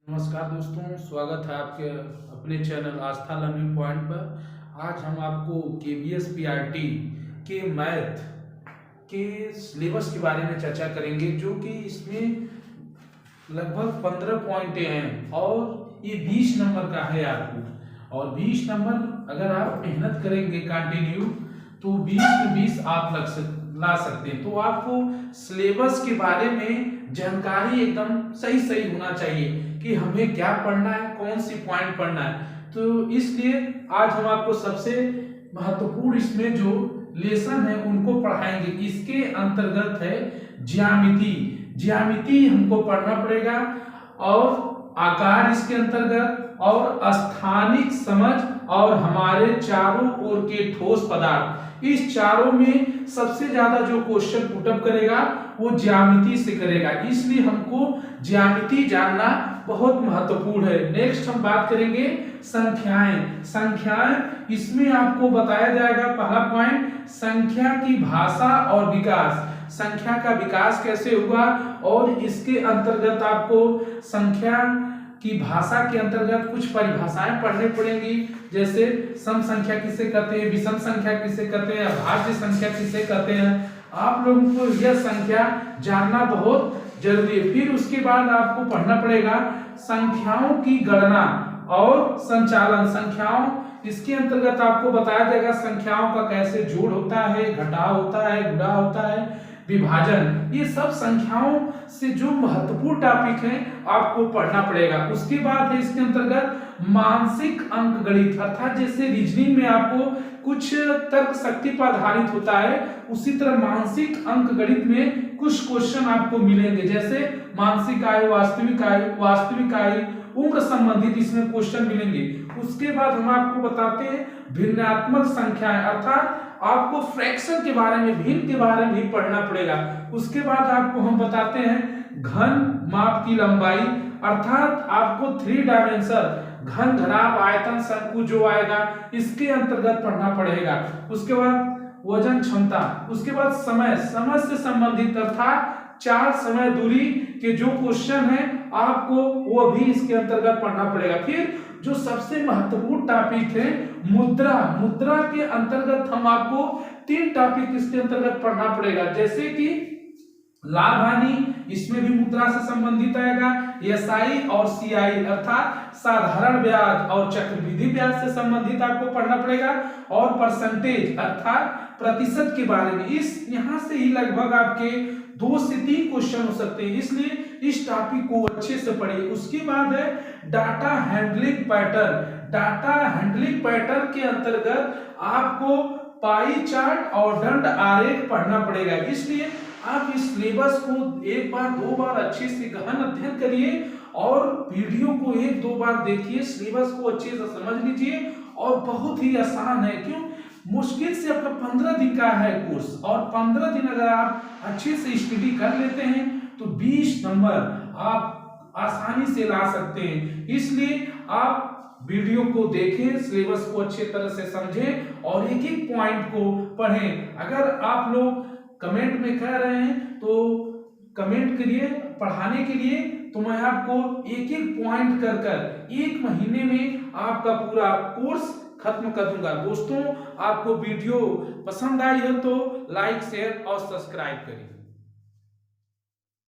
नमस्कार दोस्तों, स्वागत है आपके अपने चैनल आस्था लर्निंग पॉइंट पर। आज हम आपको KVS PRT के मैथ के सिलेबस के बारे में चर्चा करेंगे, जो कि इसमें लगभग 15 पॉइंट हैं और ये 20 नंबर का है आपको। और 20 नंबर अगर आप मेहनत करेंगे कंटिन्यू तो 20 में 20 आप ला सकते हैं। तो आपको सिलेबस के बारे में जानकारी एकदम सही होना चाहिए कि हमें क्या पढ़ना है, कौन सी पॉइंट पढ़ना है। तो इसलिए आज हम आपको सबसे महत्वपूर्ण इसमें जो लेसन है उनको पढ़ाएंगे। इसके अंतर्गत है ज्यामिति हमको पढ़ना पड़ेगा, और आकार इसके अंतर्गत, और स्थानिक समझ, और हमारे चारों ओर के ठोस पदार्थ। इस चारों में सबसे ज्यादा जो क्वेश्चन पुटअप करेगा वो ज्यामिति से करेगा, इसलिए हमको ज्यामिति जानना बहुत महत्वपूर्ण है। नेक्स्ट हम बात करेंगे संख्याएं। इसमें आपको बताया जाएगा पहला पॉइंट, संख्या की भाषा और विकास। संख्या का विकास कैसे हुआ, और इसके अंतर्गत आपको संख्या की भाषा के अंतर्गत कुछ परिभाषाएं पढ़नी पड़ेंगी, जैसे सम संख्या किसे कहते हैं, विषम संख्या किसे कहते हैं, अभाज्य संख्या किसे कहते हैं। आप लोगों को यह संख्या जानना बहुत जरूरी है। फिर उसके बाद आपको पढ़ना पड़ेगा संख्याओं की गणना और संचालन। संख्याओं, इसके अंतर्गत आपको बताया जाएगा संख्याओं का कैसे जोड़ होता है, घटाव होता है, गुणा होता है, विभाजन। ये सब संख्याओं से जो महत्वपूर्ण टॉपिक हैं आपको पढ़ना पड़ेगा। उसके बाद है इसके अंतर्गत मानसिक अंकगणित, अर्थात जैसे रीजनिंग में आपको कुछ तर्क शक्ति पर आधारित होता है, उसी तरह मानसिक अंकगणित में कुछ क्वेश्चन आपको मिलेंगे, जैसे मानसिक आयु, वास्तविक आयु, उम्र संबंधित इसमें क्वेश्चन मिलेंगे। उसके बाद हम आपको बताते हैं भिन्नात्मक संख्याएं, अर्थात आपको फ्रैक्शन के बारे में, भिन्न के बारे में भी पढ़ना पड़ेगा। उसके बाद आपको हम बताते हैं घन माप की लंबाई, अर्थात आपको 3 डायमेंशन घन, घनाभ, आयतन, शंकु जो आएगा इसके अंतर्गत पढ़ना पड़ेगा। उसके बाद वजन, क्षमता। उसके बाद समय से संबंधित, अर्थात 4 समय दूरी के जो क्वेश्चन है आपको वो भी इसके अंतर्गत पढ़ना पड़ेगा। फिर जो सबसे महत्वपूर्ण टॉपिक है मुद्रा के अंतर्गत हम आपको 3 टॉपिक इसके अंतर्गत पढ़ना पड़ेगा, जैसे कि लाभ हानि, इसमें भी मुद्रा से संबंधित आएगा, SI और CI, अर्थात साधारण ब्याज और चक्रवृद्धि ब्याज से संबंधित आपको पढ़ना पड़ेगा, और परसेंटेज अर्थात प्रतिशत के बारे में। इस यहाँ से ही लगभग आपके 2 से 3 क्वेश्चन हो सकते हैं, इसलिए इस टॉपिक को अच्छे से पढ़िए। उसके बाद है data handling pattern. Data handling pattern के अंतर्गत आपको पाई चार्ट और दंड आरेख पढ़ना पड़ेगा, इसलिए आप इस सिलेबस को 1 बार 2 बार अच्छे से गहन अध्ययन करिए, और वीडियो को 1-2 बार देखिए, सिलेबस को अच्छे से समझ लीजिए। और बहुत ही आसान है, क्यों, मुश्किल से आपका 15 दिन का है कोर्स, और 15 दिन अगर आप अच्छे से स्टडी कर लेते हैं तो 20 नंबर आप आसानी से ला सकते हैं। इसलिए आप वीडियो को देखें, सिलेबस को अच्छे तरह से समझें और एक पॉइंट को पढ़ें। अगर आप लोग कमेंट में कह रहे हैं तो कमेंट करिए पढ़ाने के लिए, तो मैं आपको एक पॉइंट कर 1 महीने में आपका पूरा कोर्स खत्म कर दूंगा। दोस्तों, आपको वीडियो पसंद आई हो तो लाइक, शेयर और सब्सक्राइब करिए।